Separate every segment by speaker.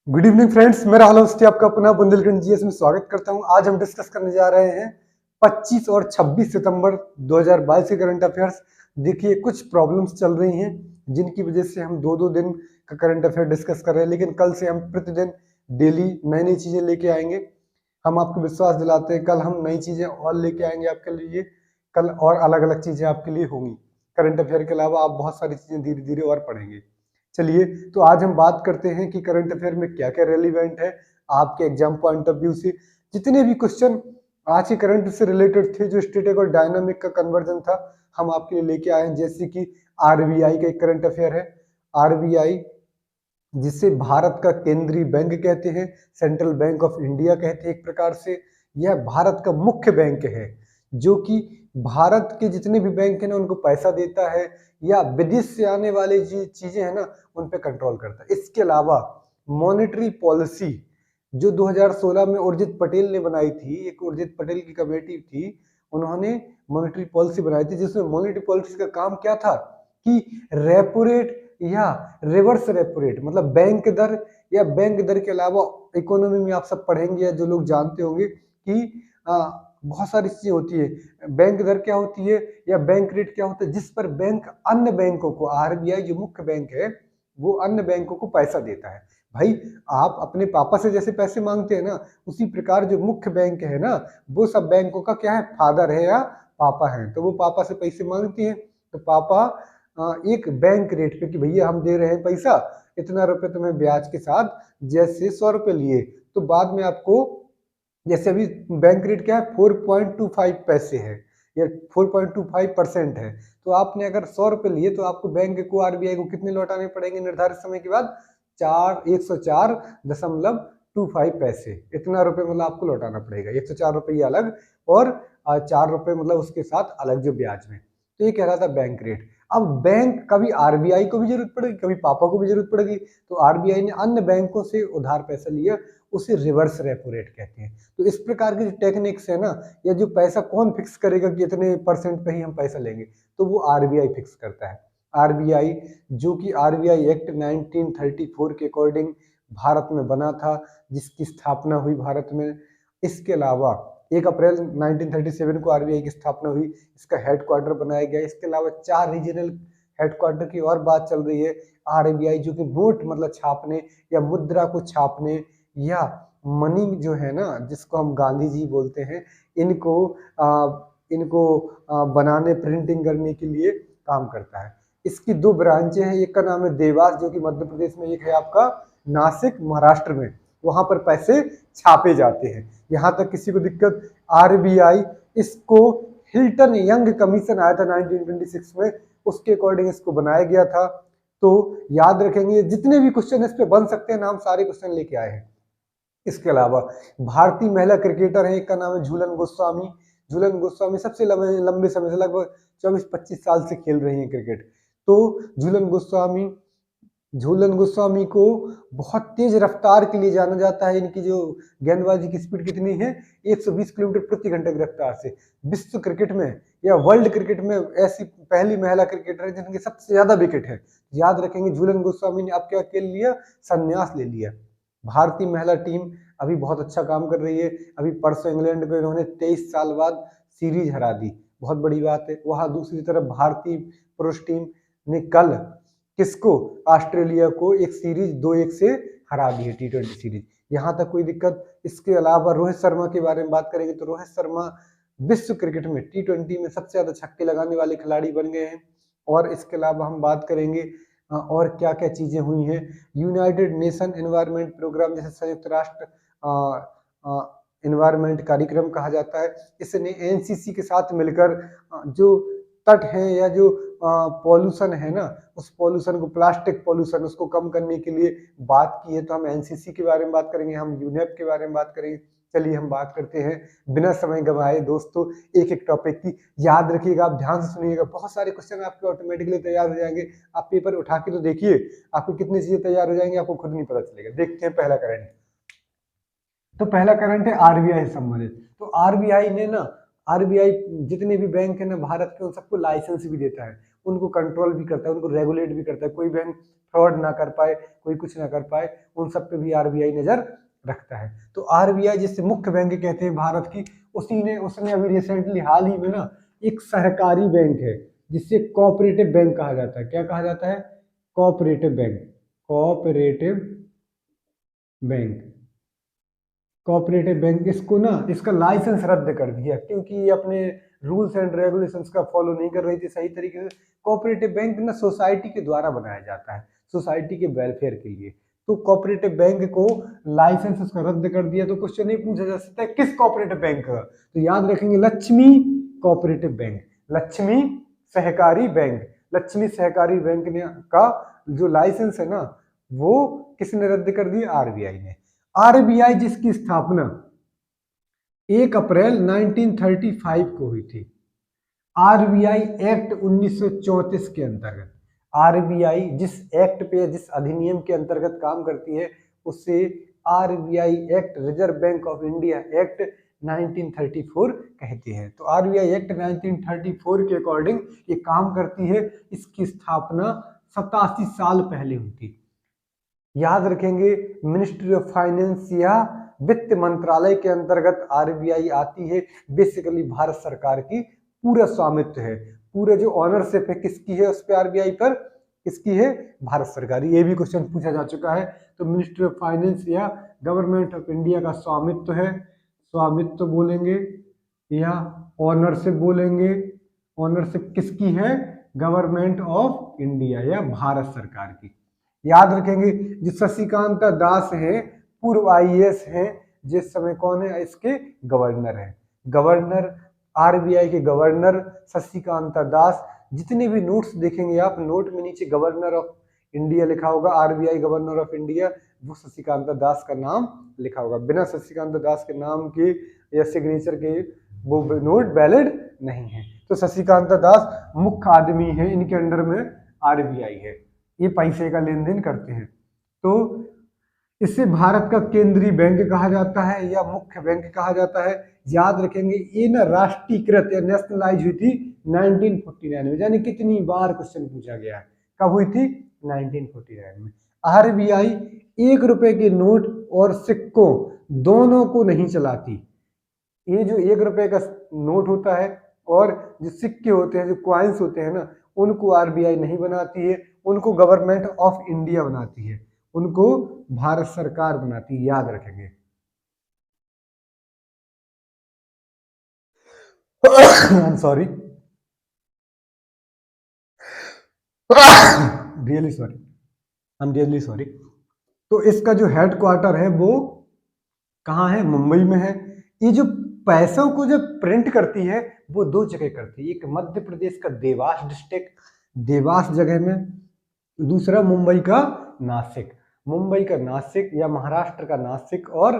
Speaker 1: Good evening friends, मेरा हाल host आपका अपना बुंदेलखंड जीएस में स्वागत करता हूं। आज हम डिस्कस करने जा रहे हैं 25 और 26 सितंबर 2022 के करंट अफेयर्स। देखिए, कुछ प्रॉब्लम्स चल रही हैं जिनकी वजह से हम दो दो दिन का करंट अफेयर डिस्कस कर रहे हैं, लेकिन कल से हम प्रतिदिन डेली नई नई चीजें लेके आएंगे। हम आपको विश्वास दिलाते हैं, कल हम नई चीजें और लेके आएंगे आपके लिए। कल और अलग अलग चीजें आपके लिए होंगी। करंट अफेयर के अलावा आप बहुत सारी चीजें धीरे धीरे और पढ़ेंगे। चलिए, तो आज हम बात करते हैं कि करंट अफेयर में क्या क्या रेलिवेंट है आपके एग्जाम पॉइंट ऑफ व्यू से। जितने भी क्वेश्चन आज के करंट से रिलेटेड थे, जो स्टैटिक और डायनामिक का कन्वर्जन था, हम आपके लिए लेके आए हैं। जैसे कि आरबीआई का एक करंट अफेयर है। आरबीआई, जिसे भारत का केंद्रीय बैंक कहते हैं, सेंट्रल बैंक ऑफ इंडिया कहते हैं एक प्रकार से। यह भारत का मुख्य बैंक है, जो कि भारत के जितने भी बैंक है ना उनको पैसा देता है, या विदेश से आने वाले जो चीजें हैं ना उन पे कंट्रोल करता है। इसके अलावा मॉनेटरी पॉलिसी जो 2016 में उर्जित पटेल ने बनाई थी, एक उर्जित पटेल की कमेटी थी, उन्होंने मॉनेटरी पॉलिसी बनाई थी, जिसमें मॉनेटरी पॉलिसी का काम क्या था कि रेपो रेट या रिवर्स रेपो रेट, मतलब बैंक दर या बैंक दर के अलावा इकोनॉमी में आप सब पढ़ेंगे या जो लोग जानते होंगे कि बहुत सारी चीजें होती है। बैंक दर क्या होती है या बैंक रेट क्या होता है, जिस पर बैंक अन्य बैंकों को, आरबीआई जो मुख्य बैंक है वो अन्य बैंकों को पैसा देता है। भाई, आप अपने पापा से जैसे पैसे मांगते हैं ना, उसी प्रकार जो मुख्य बैंक है ना, वो सब बैंकों का क्या है, फादर है या पापा है। तो वो पापा से पैसे मांगती हैं, तो पापा एक बैंक रेट पे कि भैया हम दे रहे हैं पैसा, इतना रुपए तुम्हें ब्याज के साथ, जैसे 100 रुपए लिए तो बाद में आपको, जैसे अभी बैंक रेट क्या है 4.25 पैसे है या 4.25% है, तो आपने अगर 100 रुपए लिए तो आपको बैंक को, आरबीआई को कितने लौटाने पड़ेंगे निर्धारित समय के बाद, 104.25 पैसे। इतना रुपए मतलब आपको लौटाना पड़ेगा, 104 रुपये अलग और 4 रुपए मतलब उसके साथ अलग जो ब्याज में। तो ये कह रहा था बैंक रेट। अब बैंक, कभी आरबीआई को भी जरूरत पड़ेगी, कभी पापा को भी जरूरत पड़ेगी, तो आरबीआई ने अन्य बैंकों से उधार पैसा लिया, उसे रिवर्स रेपो रेट कहते हैं। तो इस प्रकार की जो टेक्निक्स है ना, या जो पैसा कौन फिक्स करेगा कि इतने परसेंट पे ही हम पैसा लेंगे, तो वो आरबीआई फिक्स करता है। आरबीआई, जो कि आरबीआई एक्ट 1934 के अकॉर्डिंग भारत में बना था, जिसकी स्थापना हुई भारत में। इसके अलावा 1 अप्रैल 1937 को आरबीआई की स्थापना हुई, इसका हेडक्वार्टर बनाया गया। इसके अलावा 4 रीजनल हेडक्वार्टर की और बात चल रही है। आरबीआई जो कि नोट मतलब छापने या मुद्रा को छापने, या मनी जो है ना जिसको हम गांधी जी बोलते हैं, इनको इनको बनाने, प्रिंटिंग करने के लिए काम करता है। इसकी 2 ब्रांचें हैं, एक का नाम है देवास जो कि मध्य प्रदेश में, एक है आपका नासिक महाराष्ट्र में। वहां पर पैसे छापे जाते हैं। यहाँ तक किसी को दिक्कत, आरबीआई, इसको हिल्टन यंग कमीशन आया था 1926 में, उसके अकॉर्डिंग इसको बनाया गया था। तो याद रखेंगे, जितने भी क्वेश्चन इस पे बन सकते हैं ना, हम सारे क्वेश्चन लेके आए हैं। इसके अलावा भारतीय महिला क्रिकेटर है, एक का नाम है झूलन गोस्वामी। झूलन गोस्वामी सबसे लंबे समय से, लगभग 24-25 साल से खेल रही हैं क्रिकेट। तो झूलन गोस्वामी, झूलन गोस्वामी को बहुत तेज रफ्तार के लिए जाना जाता है। इनकी जो गेंदबाजी की स्पीड कितनी है, 120 किलोमीटर प्रति घंटे की रफ्तार से। विश्व क्रिकेट में या वर्ल्ड क्रिकेट में ऐसी पहली महिला क्रिकेटर है जिनकी सबसे ज्यादा विकेट है। याद रखेंगे, झूलन गोस्वामी ने अब क्या कर लिया, संन्यास ले लिया। भारतीय महिला टीम अभी बहुत अच्छा काम कर रही है। अभी परसों इंग्लैंड को इन्होंने 23 साल बाद सीरीज हरा दी, बहुत बड़ी बात है। वहां दूसरी तरफ भारतीय पुरुष टीम ने कल किसको, ऑस्ट्रेलिया को एक सीरीज 2-1 से हरा दी है, T20 सीरीज। यहां तक कोई दिक्कत। इसके अलावा रोहित शर्मा के बारे में बात करेंगे तो रोहित शर्मा विश्व क्रिकेट में T20 में सबसे ज्यादा छक्के लगाने वाले खिलाड़ी बन गए हैं। और इसके अलावा हम बात करेंगे और क्या क्या चीजें हुई हैं। यूनाइटेड नेशन एनवायरनमेंट प्रोग्राम, जैसे संयुक्त राष्ट्र एनवायरनमेंट कार्यक्रम कहा जाता है, इसने एनसीसी के साथ मिलकर जो तट है या जो पॉल्यूशन है ना, उस पॉल्यूशन को, प्लास्टिक पॉल्यूशन, उसको कम करने के लिए बात की है। तो हम एनसीसी के बारे में बात करेंगे, हम यूनेप के बारे में बात करेंगे। चलिए हम बात करते हैं बिना समय गंवाए दोस्तों एक एक टॉपिक की। याद रखिएगा, आप ध्यान से सुनिएगा, बहुत सारे क्वेश्चन आपके ऑटोमेटिकली तैयार हो जाएंगे। आप पेपर उठा के तो देखिए, आपको कितनी चीजें तैयार हो जाएंगी आपको खुद नहीं पता चलेगा। देखते हैं पहला करंट। तो पहला करंट है आरबीआई से संबंधित। तो आरबीआई ने ना, आरबीआई जितने भी बैंक है ना भारत के, उन सबको लाइसेंस भी देता है। उनको कंट्रोल भी करता है, उनको रेगुलेट भी करता है, कोई बैंक फ्रॉड ना कर पाए, कोई कुछ ना कर पाए, उन सब पे भी आरबीआई नजर रखता है। तो आरबीआई जिससे मुख्य बैंक कहते हैं भारत की, उसने अभी रिसेंटली हाल ही में ना एक सहकारी बैंक है जिससे कोऑपरेटिव बैंक कहा जाता है। क्या कहा जाता है? Cooperative bank. Cooperative bank, cooperative bank, इसको ना इसका लाइसेंस रद्द कर दिया क्योंकि ये अपने रूल्स एंड रेगुलेशंस का फॉलो नहीं कर रही थी सही तरीके से। कोऑपरेटिव बैंक ना सोसाइटी के द्वारा बनाया जाता है, सोसाइटी के वेलफेयर के लिए। तो कोऑपरेटिव बैंक को लाइसेंस उसका रद्द कर दिया। तो क्वेश्चन नहीं पूछा जा सकता है किस कोऑपरेटिव बैंक का, तो याद रखेंगे लक्ष्मी कोऑपरेटिव बैंक, लक्ष्मी सहकारी बैंक। लक्ष्मी सहकारी बैंक ने का जो लाइसेंस है ना वो किसने रद्द कर दिया? आरबीआई ने। आरबीआई जिसकी स्थापना 1 अप्रैल 1935 को हुई थी, आरबीआई एक्ट 1934 के अंतर्गत। आरबीआई जिस एक्ट पे, जिस अधिनियम के अंतर्गत काम करती है उसे RBI act, reserve bank of India act 1934 कहते हैं। तो आरबीआई एक्ट 1934 के अकॉर्डिंग ये काम करती है। इसकी स्थापना 87 साल पहले हुई थी। याद रखेंगे मिनिस्ट्री ऑफ फाइनेंस या वित्त मंत्रालय के अंतर्गत आरबीआई आती है। बेसिकली भारत सरकार की पूरा स्वामित्व है, पूरा जो ऑनरशिप है किसकी है उस पे आरबीआई पर? किसकी है? भारत सरकार। ये भी क्वेश्चन पूछा जा चुका है। तो मिनिस्ट्री ऑफ फाइनेंस या गवर्नमेंट ऑफ इंडिया का स्वामित्व है, स्वामित्व बोलेंगे या ऑनरशिप बोलेंगे। ऑनरशिप किसकी है? गवर्नमेंट ऑफ इंडिया या भारत सरकार की। याद रखेंगे जो शशिकांता दास है पूर्व आईएएस हैं, जिस समय कौन है? इसके गवर्नर है, गवर्नर, आरबीआई के गवर्नर शशिकांता दास। जितने भी नोट्स देखेंगे आप, नोट में नीचे गवर्नर ऑफ इंडिया लिखा होगा, आरबीआई गवर्नर ऑफ इंडिया, वो शशिकांता दास का नाम लिखा होगा। बिना शशिकांता दास के नाम के या सिग्नेचर के वो नोट वैलिड नहीं है। तो शशिकांता दास मुख्य आदमी है, इनके अंडर में आरबीआई है, ये पैसे का लेन देन करते हैं। तो इसे भारत का केंद्रीय बैंक कहा जाता है या मुख्य बैंक कहा जाता है। याद रखेंगे ये ना राष्ट्रीयकृत या नेशनलाइज हुई थी 1949 में। यानी कितनी बार क्वेश्चन पूछा गया है, कब हुई थी? 1949 में। आरबीआई 1 रुपए के नोट और सिक्कों दोनों को नहीं चलाती। ये जो 1 रुपए का नोट होता है और जो सिक्के होते हैं, जो क्वाइंस होते हैं ना, उनको आरबीआई नहीं बनाती है, उनको गवर्नमेंट ऑफ इंडिया बनाती है, उनको भारत सरकार बनाती है। याद रखेंगे। I am sorry, really sorry, I am really sorry. तो इसका जो हेड क्वार्टर है वो कहाँ है? मुंबई में है। ये जो पैसों को जब प्रिंट करती है वो 2 जगह करती है, एक मध्य प्रदेश का देवास डिस्ट्रिक्ट, देवास जगह में, दूसरा मुंबई का नासिक, मुंबई का नासिक या महाराष्ट्र का नासिक और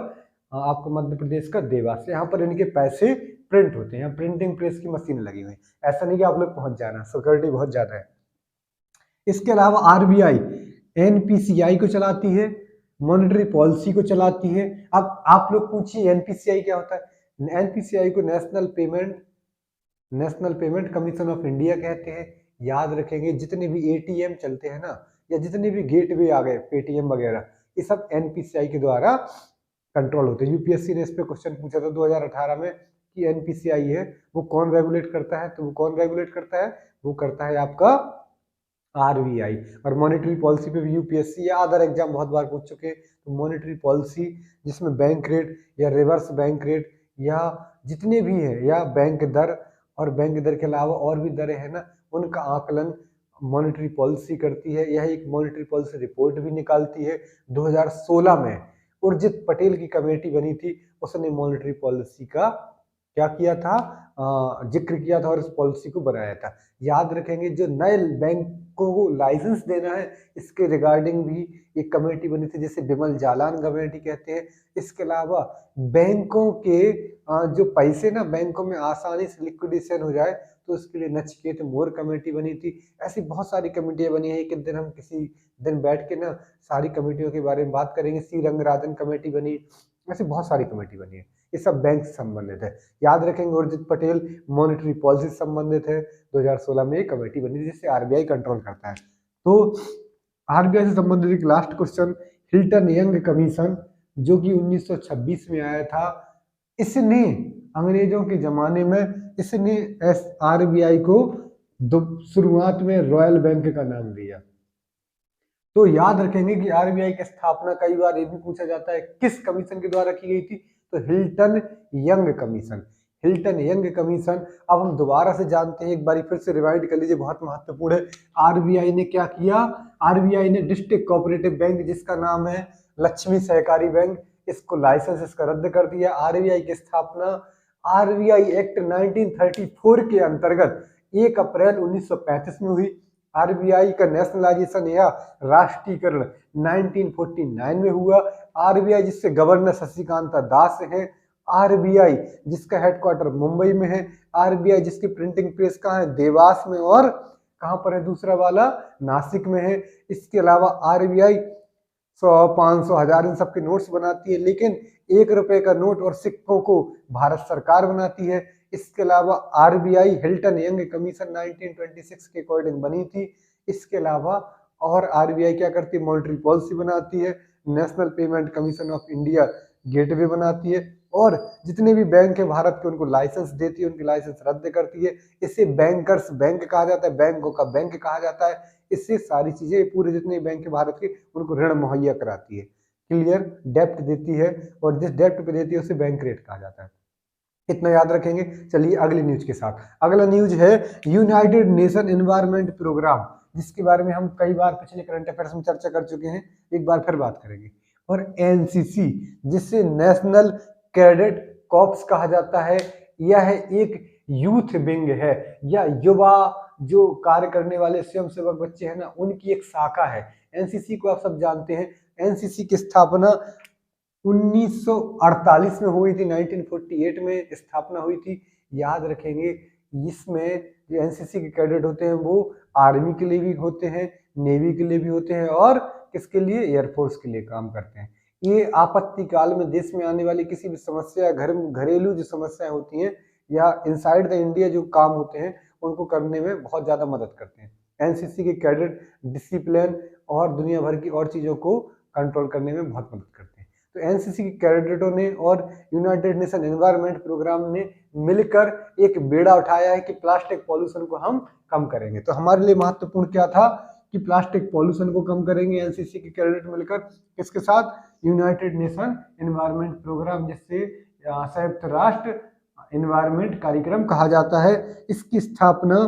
Speaker 1: आपको मध्य प्रदेश का देवास। यहाँ पर इनके पैसे प्रिंट होते हैं, प्रिंटिंग प्रेस की मशीन लगी हुई है। ऐसा नहीं कि आप लोग पहुंच जाना, सिक्योरिटी बहुत ज्यादा है। इसके अलावा आरबीआई एनपीसीआई को चलाती है, मॉनेटरी पॉलिसी को चलाती है। अब आप लोग पूछिए एनपीसीआई क्या होता है? एनपीसीआई को national payment commission of India कहते हैं। याद रखेंगे जितने भी एटीएम चलते हैं ना, या जितने भी गेटवे आ गए, पेटीएम वगैरह, ये सब एनपीसीआई के द्वारा कंट्रोल होते हैं। यूपीएससी ने इस पे क्वेश्चन पूछा था 2018 में कि एनपीसीआई है वो कौन रेगुलेट करता है? तो वो कौन रेगुलेट करता है? वो करता है आपका आरबीआई। और मॉनेटरी पॉलिसी पे भी यूपीएससी या अदर एग्जाम बहुत बार पूछ चुके हैं। तो मॉनेटरी पॉलिसी जिसमें बैंक रेट या रिवर्स बैंक रेट या जितने भी है, या बैंक दर, और बैंक दर के अलावा और भी दरें हैं ना, उनका आकलन मॉनेटरी पॉलिसी करती है। यह एक मॉनेटरी पॉलिसी रिपोर्ट भी निकालती है। 2016 में उर्जित पटेल की कमेटी बनी थी, उसने मॉनेटरी पॉलिसी का क्या किया था? जिक्र किया था और इस पॉलिसी को बनाया था। याद रखेंगे जो नए बैंकों को लाइसेंस देना है, इसके रिगार्डिंग भी एक कमेटी बनी थी जिसे बिमल जालान कमेटी कहते हैं। इसके अलावा बैंकों के जो पैसे ना बैंकों में आसानी से लिक्विडेशन हो जाए तो उसके लिए नचिकेत मोर कमेटी बनी थी। ऐसी बहुत सारी कमेटियां बनी है। एक दिन हम किसी दिन बैठ के ना सारी कमेटियों के बारे में बात करेंगे। सी रंगराजन कमेटी बनी, ऐसी बहुत सारी कमेटी बनी है। ये सब बैंक से संबंधित है। याद रखेंगे उर्जित पटेल मॉनेटरी पॉलिसी से संबंधित है। 2016 में एक कमेटी बनी थी जिससे आरबीआई कंट्रोल करता है। तो आरबीआई से संबंधित एक last question, Hilton young commission जो कि 1926 में आया था, इसने अंग्रेजों के जमाने में इसने आरबीआई को शुरुआत में रॉयल बैंक का नाम दिया। तो याद रखेंगे कि आरबीआई की स्थापना कई बार ये भी पूछा जाता है किस कमीशन के द्वारा की गई थी, तो Hilton young commission. Hilton young commission. अब हम दोबारा से जानते हैं, एक बार फिर से रिवाइंड कर लीजिए, बहुत महत्वपूर्ण है। आरबीआई ने क्या किया, आरबीआई ने डिस्ट्रिक्ट कोऑपरेटिव बैंक जिसका नाम है लक्ष्मी सहकारी बैंक, इसको लाइसेंस इसका रद्द कर दिया। आरबीआई की स्थापना आरबीआई एक्ट 1934 के अंतर्गत 1 अप्रैल 1935 में हुई। आरबीआई का नेशनलाइजेशन या राष्ट्रीयकरण 1949 में हुआ। आरबीआई जिससे गवर्नर शशिकांता दास है। आरबीआई जिसका हेडक्वार्टर मुंबई में है। आरबीआई जिसकी प्रिंटिंग प्रेस कहाँ है, देवास में, और कहाँ पर है दूसरा वाला, नासिक में है। इसके अलावा आरबीआई 100, 500, 1000 इन सबके नोट्स बनाती है, लेकिन 1 रुपए का नोट और सिक्कों को भारत सरकार बनाती है। इसके अलावा आरबीआई हिल्टन यंग कमीशन 1926 के अकॉर्डिंग बनी थी। इसके अलावा और आरबीआई क्या करती है, मॉनेटरी पॉलिसी बनाती है, national payment commission of India gateway बनाती है, और जितने भी बैंक है भारत के उनको लाइसेंस देती है, उनकी लाइसेंस रद्द करती है। इससे बैंकर्स बैंक कहा जाता है, बैंकों का बैंक कहा जाता है। इससे सारी चीजें पूरे जितने बैंक है भारत के उनको ऋण मुहैया कराती है, क्लियर, डेप्ट देती है, और जिस डेप्ट पे देती है उसे बैंक रेट कहा जाता है। इतना याद रखेंगे। चलिए अगली न्यूज के साथ। अगला न्यूज है यूनाइटेड नेशन एनवायरनमेंट प्रोग्राम, जिसके बारे में हम कई बार पिछले करंट अफेयर्स में चर्चा कर चुके हैं, एक बार फिर बात करेंगे। और एनसीसी जिसे नेशनल कैडेट कॉर्प्स कहा जाता है, यह एक यूथ विंग है, या युवा जो कार्य करने वाले स्वयंसेवक बच्चे हैं ना, उनकी एक शाखा है। एनसीसी को आप सब जानते हैं। एनसीसी की स्थापना 1948 में हुई थी, 1948 में स्थापना हुई थी। याद रखेंगे इसमें जो एनसीसी के कैडेट होते हैं वो आर्मी के लिए भी होते हैं, नेवी के लिए भी होते हैं, और किसके लिए, एयरफोर्स के लिए काम करते हैं। ये आपत्ति काल में देश में आने वाली किसी भी समस्या, घरेलू जो समस्याएं होती हैं या इनसाइड द इंडिया जो काम होते हैं उनको करने में बहुत ज्यादा मदद करते हैं। एनसीसी के कैडेट डिसिप्लिन और दुनिया भर की और चीजों को कंट्रोल करने में बहुत मदद करते हैं। तो एनसीसी के कैडेटों ने और यूनाइटेड नेशन एनवायरनमेंट प्रोग्राम ने मिलकर एक बेड़ा उठाया है कि प्लास्टिक पॉल्यूशन को हम कम करेंगे। तो हमारे लिए महत्वपूर्ण क्या था कि प्लास्टिक पॉल्यूशन को कम करेंगे एनसीसी के कैडेट मिलकर, किसके साथ, यूनाइटेड नेशन एनवायरनमेंट प्रोग्राम, जिससे संयुक्त राष्ट्र एनवायरनमेंट कार्यक्रम कहा जाता है। इसकी स्थापना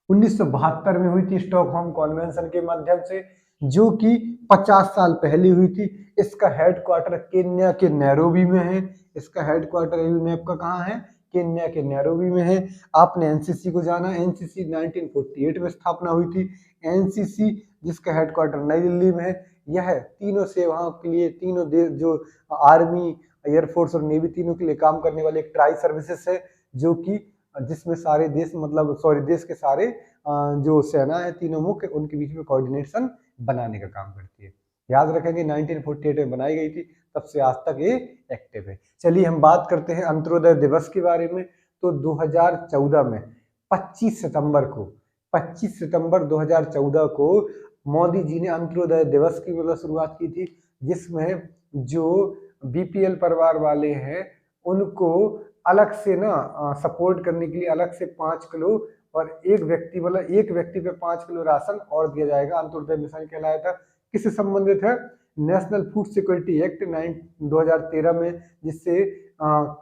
Speaker 1: 1972 में हुई थी स्टॉकहोम कन्वेंशन के माध्यम से, जो कि 50 साल पहले हुई थी। इसका हेडक्वार्टर केन्या के नैरोबी में है। इसका हेडक्वार्टर यूनेप का कहाँ है, केन्या के नैरोबी में है। आपने एनसीसी को जाना, एनसीसी 1948 में स्थापना हुई थी। एनसीसी जिसका हेडक्वार्टर नई दिल्ली में है, यह तीनों सेवाओं के लिए, तीनों देश जो आर्मी, एयरफोर्स और नेवी, तीनों के लिए काम करने वाले एक ट्राई सर्विसेज है, जो कि जिसमें सारे देश देश के सारे जो सेना है तीनों मुख्य, उनके बीच में कोऑर्डिनेशन बनाने का काम करती है। याद रखेंगे 1948 में बनाई गई थी, तब से आज तक ये एक्टिव है। चलिए हम बात करते हैं अंत्योदय दिवस के बारे में। तो 2014 में 25 सितंबर 2014 को मोदी जी ने अंत्योदय दिवस की शुरुआत की थी, जिसमें जो बीपीएल परिवार वाले हैं उनको अलग से सपोर्ट करने के लिए अलग से 5 किलो और एक व्यक्ति पे 5 किलो राशन और दिया जाएगा। अंत्योदय मिशन कहलाया था। किससे संबंधित है, नेशनल फूड सिक्योरिटी एक्ट 2013 में, जिससे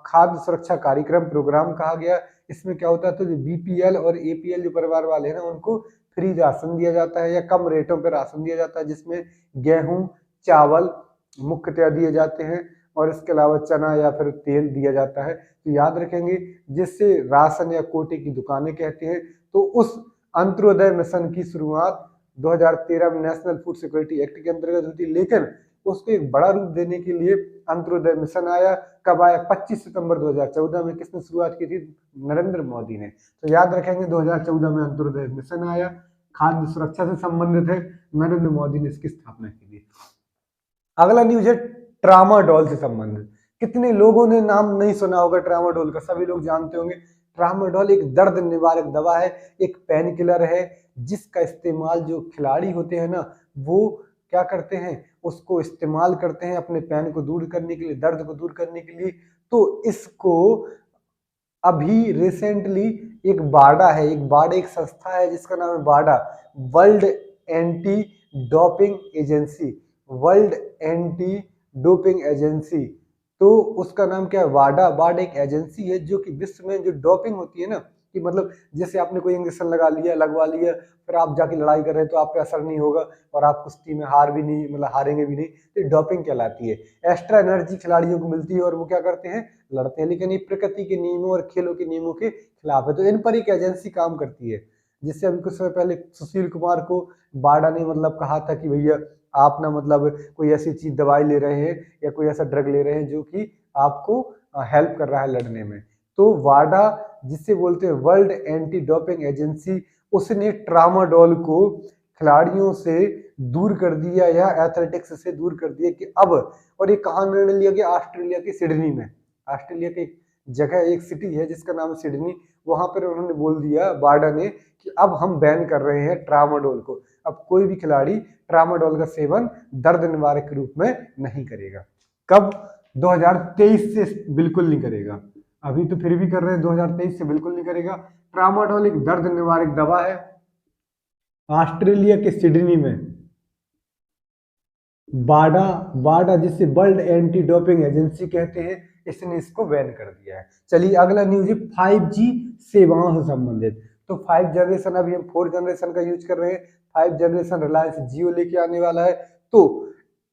Speaker 1: खाद्य सुरक्षा कार्यक्रम प्रोग्राम कहा गया। इसमें क्या होता है, तो जो बीपीएल और एपीएल जो परिवार वाले हैं ना, उनको फ्री राशन दिया जाता है या कम रेटों पर राशन दिया जाता है, जिसमें गेहूं, चावल मुख्यतः दिए जाते हैं, और इसके अलावा चना या फिर तेल दिया जाता है। तो याद रखेंगे, जिससे राशन या कोटे की दुकानें कहते हैं। तो उस अंत्योदय मिशन की शुरुआत 2013 में नेशनल फूड सिक्योरिटी एक्ट के अंतर्गत हुई थी, लेकिन उसको एक बड़ा रूप देने के लिए अंत्योदय मिशन आया। कब आया, 25 सितंबर 2014 में। किसने शुरुआत की थी, नरेंद्र मोदी ने। तो याद रखेंगे 2014 में अंत्योदय मिशन आया, खाद्य सुरक्षा से संबंधित है, नरेंद्र मोदी ने इसकी स्थापना की थी। अगला न्यूज है ट्रामाडोल से संबंधित। कितने लोगों ने नाम नहीं सुना होगा ट्रामाडोल का, सभी लोग जानते होंगे। ट्रामाडोल एक दर्द निवारक दवा है, एक पेन किलर है, जिसका इस्तेमाल जो खिलाड़ी होते हैं ना, वो क्या करते हैं, उसको इस्तेमाल करते हैं अपने पेन को दूर करने के लिए, दर्द को दूर करने के लिए। तो इसको अभी रिसेंटली एक संस्था है जिसका नाम है WADA, world anti doping agency, world anti doping agency. तो उसका नाम क्या है, वाडा। वाडा एक एजेंसी है जो कि विश्व में जो डोपिंग होती है ना, कि मतलब जैसे आपने कोई इंजेक्शन लगवा लिया, फिर आप जाके लड़ाई कर रहे हैं तो आप पे असर नहीं होगा और आप कुश्ती में हारेंगे भी नहीं, तो डोपिंग कहलाती है। एक्स्ट्रा एनर्जी खिलाड़ियों को मिलती है और वो क्या करते हैं, लड़ते हैं, लेकिन ये प्रकृति के नियमों और खेलों के नियमों के खिलाफ है। तो इन पर एक एजेंसी काम करती है, जिससे अभी कुछ समय पहले सुशील कुमार को बाडा ने कहा था कि भैया आप ना कोई ऐसी चीज दवाई ले रहे हैं या कोई ऐसा ड्रग ले रहे हैं जो कि आपको हेल्प कर रहा है लड़ने में। तो वाडा, जिसे बोलते हैं वर्ल्ड एंटी डोपिंग एजेंसी, उसने ट्रामाडोल को खिलाड़ियों से दूर कर दिया या एथलेटिक्स से दूर कर दिया कि अब, और ये कहाँ निर्णय लिया गया, ऑस्ट्रेलिया के सिडनी में। ऑस्ट्रेलिया की एक जगह, एक सिटी है जिसका नाम है सिडनी, वहां पर उन्होंने बोल दिया बाडा ने कि अब हम बैन कर रहे हैं ट्रामाडोल को, अब कोई भी खिलाड़ी ट्रामाडोल का सेवन दर्द निवारक के रूप में नहीं करेगा। कब, 2023 से बिल्कुल नहीं करेगा, अभी तो फिर भी कर रहे हैं, 2023 से बिल्कुल नहीं करेगा। ट्रामाडोल एक दर्द निवारक दवा है। ऑस्ट्रेलिया के सिडनी में बाडा जिसे वर्ल्ड एंटी डोपिंग एजेंसी कहते हैं, इसने इसको बैन कर दिया है। चलिए अगला न्यूज है 5G सेवाओं से संबंधित। तो 5 जनरेशन, अभी हम 4 जनरेशन का यूज कर रहे हैं, 5 जनरेशन रिलायंस जियो लेके आने वाला है। तो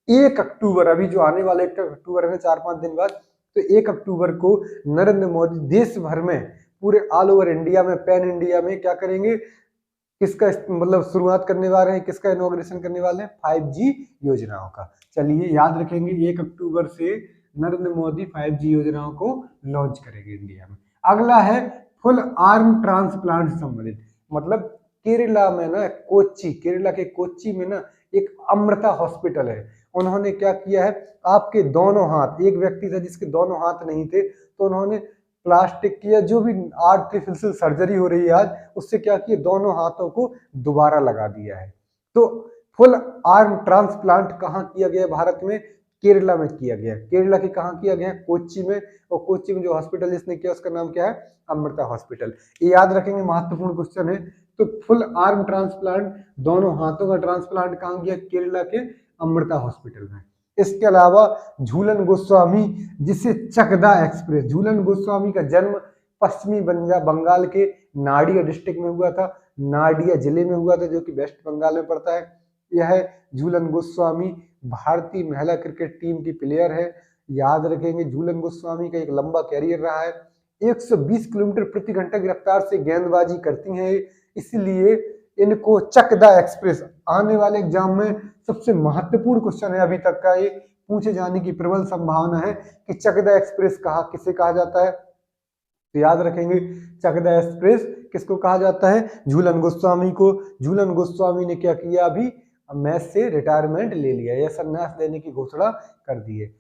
Speaker 1: 1 अक्टूबर, अभी जो आने वाला 1 अक्टूबर है, 4-5 दिन बाद, तो 1 अक्टूबर को नरेंद्र मोदी देश भर में, पूरे ऑल ओवर इंडिया में, पैन इंडिया में क्या करेंगे, किसका शुरुआत करने वाले हैं, किसका इनॉग्रेशन करने वाले हैं, 5G योजनाओं का। चलिए याद रखेंगे, 1 अक्टूबर से नरेंद्र मोदी 5G योजनाओं को लॉन्च करेंगे इंडिया में। अगला है फुल आर्म ट्रांसप्लांट से संबंधित। केरला में ना, केरला के कोच्चि में ना एक अमृता हॉस्पिटल है। उन्होंने क्या किया है, आपके दोनों हाथ, एक व्यक्ति था जिसके दोनों हाथ नहीं थे, तो उन्होंने प्लास्टिक की, जो भी आर्टिफिशियल सर्जरी हो रही है आज, उससे क्या किया, दोनों हाथों को दोबारा लगा दिया है। तो फुल आर्म ट्रांसप्लांट कहाँ किया गया भारत में, केरला में किया गया। केरला के कहाँ किया गया, कोच्चि में। और कोच्चि में जो हॉस्पिटल जिसने किया उसका नाम क्या है, अमृता हॉस्पिटल। ये याद रखेंगे, महत्वपूर्ण क्वेश्चन है। तो फुल आर्म ट्रांसप्लांट, दोनों हाथों का ट्रांसप्लांट कहाँ किया, केरला के अमृता हॉस्पिटल में। इसके अलावा झूलन गोस्वामी, जिसे चकदा एक्सप्रेस, झूलन गोस्वामी का जन्म पश्चिमी बंगाल के नाडिया डिस्ट्रिक्ट में हुआ था, नाडिया जिले में हुआ था, जो कि वेस्ट बंगाल में पड़ता है। यह झूलन गोस्वामी भारतीय महिला क्रिकेट टीम की प्लेयर है। याद रखेंगे, झूलन गोस्वामी का एक लंबा कैरियर रहा है। 120 किलोमीटर प्रति घंटा की रफ्तार से गेंदबाजी करती हैं, इसलिए इनको चकदा एक्सप्रेस, आने वाले एग्जाम में सबसे महत्वपूर्ण क्वेश्चन है अभी तक का, ये पूछे जाने की प्रबल संभावना है कि चकदा एक्सप्रेस किसे कहा जाता है। तो याद रखेंगे, चकदा एक्सप्रेस किसको कहा जाता है, झूलन गोस्वामी को। झूलन गोस्वामी ने क्या किया, अभी मैच से रिटायरमेंट ले लिया या संन्यास लेने की घोषणा कर दी है।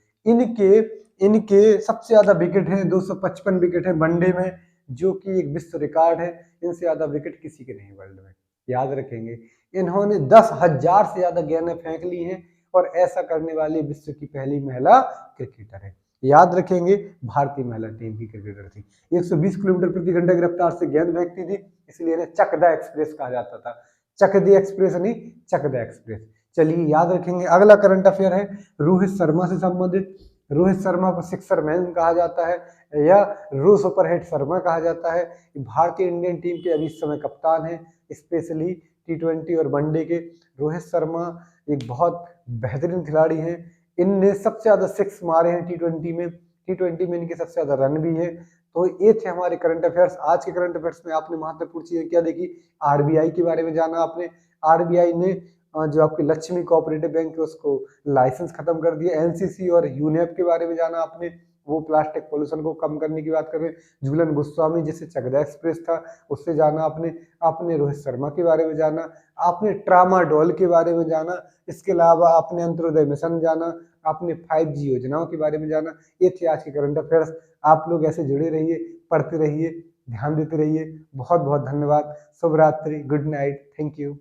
Speaker 1: इनके सबसे ज्यादा विकेट है, 255 विकेट है वनडे में, जो कि एक विश्व रिकॉर्ड है। इनसे ज्यादा विकेट किसी के नहीं वर्ल्ड में। याद रखेंगे, इन्होंने 10,000 से ज्यादा गेंदें फेंक ली हैं और ऐसा करने वाली विश्व की पहली महिला क्रिकेटर है। याद रखेंगे, भारतीय महिला टीम की क्रिकेटर थी। 120 किलोमीटर प्रति घंटे की रफ्तार से गेंद फेंकती थी, इसलिए इन्हें चकदा एक्सप्रेस कहा जाता था। चकदी एक्सप्रेस नहीं, चकदा एक्सप्रेस। चलिए याद रखेंगे, अगला करंट अफेयर है रोहित शर्मा से संबंधित। रोहित शर्मा को सिक्सर मैन कहा जाता है या रो सुपरहिट शर्मा कहा जाता है। भारतीय इंडियन टीम के अभी इस समय कप्तान है, स्पेशली T20 और वनडे के। रोहित शर्मा एक बहुत बेहतरीन खिलाड़ी हैं। इनने सबसे ज्यादा 6 मारे हैं T20 में। T20 में इनके सबसे ज्यादा रन भी है। तो ये थे हमारे करंट अफेयर्स। आज के करंट अफेयर्स में आपने महत्वपूर्ण चीजें क्या देखी, RBI के बारे में जाना आपने। RBI ने जो आपकी लक्ष्मी कोऑपरेटिव बैंक है उसको लाइसेंस खत्म कर दिया। NCC और यूनेप के बारे में जाना आपने। वो प्लास्टिक पोल्यूशन को कम करने की बात कर रहे हैं। झूलन गोस्वामी जैसे चकदा एक्सप्रेस था, उससे जाना आपने, आपने रोहित शर्मा के बारे में जाना, आपने ट्रामाडोल के बारे में जाना, इसके अलावा आपने अंत्योदय मिशन जाना, आपने 5G योजनाओं के बारे में जाना। ये थे आज के करंट अफेयर्स। आप लोग ऐसे जुड़े रहिए, पढ़ते रहिए, ध्यान देते रहिए। बहुत बहुत धन्यवाद। शुभ रात्रि, गुड नाइट, थैंक यू।